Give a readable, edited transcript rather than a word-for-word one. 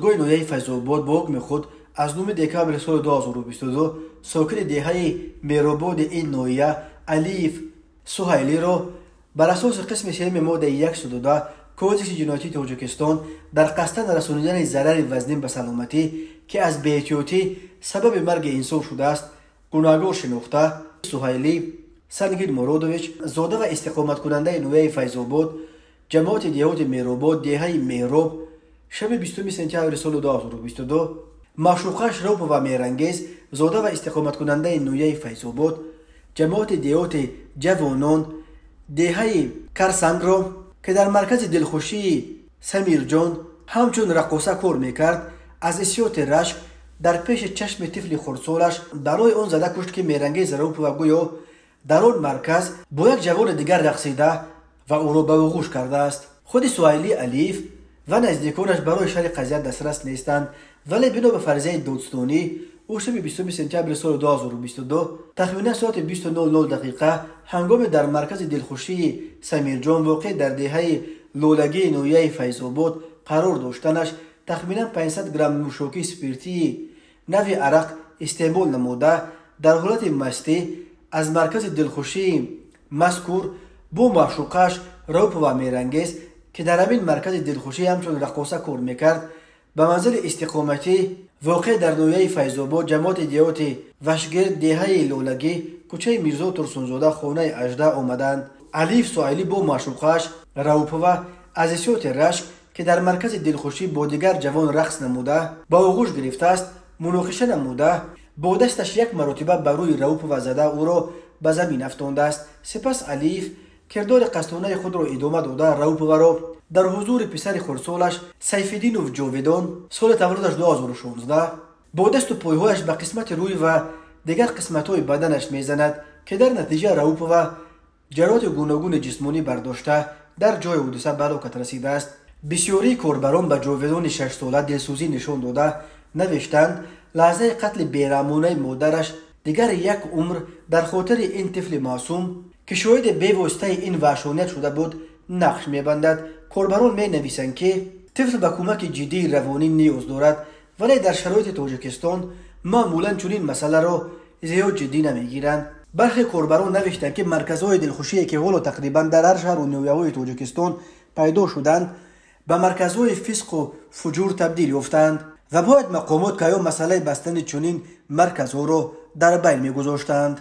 دانشگاه نویه فیض‌آباد با حکم خود از 9 دکامبر سال 2022 ساکن دهه میرآباد این نویه الیف سهیلی را بر اساس قسم سوم ماده 112 کودکس جنایتی تاجیکستان در قصد رسانیدن ضرر وزنی به سلامتی که از بی‌احتیاطی سبب مرگ انسان شده است گناهکار شناخته سهیلی سنگیر مرادویچ زاده و استقامت کننده نویه فیض‌آباد جماعت دیهات میرآباد دهه میراب شب 20 سپتامبر سال 2022 معشوقش روپ و میرانگیز زاده و استقامت کننده نویه فیض‌آباد جماعت دیهات جوانان دهه کرسنگ را که در مرکز دلخوشی سمیر جان همچون رقاصه کار میکرد از احساسات رشک در پیش چشم طفل خردسالش برای آن زده کشت که میرانگیز روپ و گویا در آن مرکز با یک جوان دیگر رقصیده و او را به آغوش کرده است. خود سهیلی الیف و نزدیکانش برای شرح قضیه دسترس نیستند، ولی بنا به فرضیه دادستانی او شب 20 سپتامبر سال 2022 تخمینا ساعت 20:00 دقیقه هنگام در مرکز دلخوشی سمیر جان واقع در دهه لولگی نویه فیض‌آباد قرار داشتنش تخمینا 500 گرم نوشاکی سپیرتی نوع عرق استعمال نموده در حالت مستی از مرکز دلخوشی مذکور با معشوقش روپ و میرانگیز که در همین مرکز دلخوشی همچون رقاصه کار میکرد به منزل استقامتی واقع در نویه فیض‌آباد جماعت دیهات وشگرد دهه لولگی کوچه میرزا ترسونزاده خانه 18 آمدند. الیف سهیلی با معشوقش روپ و از احساسات رشک که در مرکز دلخوشی با دیگر جوان رقص نموده با آغوش گرفته است مناقشه نموده با دستش یک مرتبه بر روی روپ و زده او را به زمین افکانده است. سپس الیف کردار قصدانه خود را ادامه داده روپ و را در حضور پسر خردسالش سیفالدینوف جاویدان سال تولدش 2016 با دست و پایهایش به قسمت روی و دیگر قسمت‌های بدنش میزند که در نتیجه روپ و جراحات گوناگون جسمانی برداشته در جای حادثه به هلاکت رسیده است. بسیاری کاربران به جاویدان 6 ساله دلسوزی نشان داده نوشتند لحظه قتل بیرحمانه مادرش دیگر یک عمر در خاطر این طفل معصوم که شاهد بی‌واسطه این وحشانیت شده بود نقش می‌بندد. کاربران می‌نویسند که طفل به کمک جدی روانی نیاز دارد، ولی در شرایط تاجیکستان معمولاً چنین مسئله را زیاد جدی نمی‌گیرند. برخی کاربران نوشتند که مرکزهای دلخوشی که حالا تقریباً در هر شهر و نویه‌های تاجیکستان پیدا شدند به مرکزهای فسق و فجور تبدیل یافتند و باید مقامات که مسئله بستن چنین مرکزها را در بین می‌گذاشتند.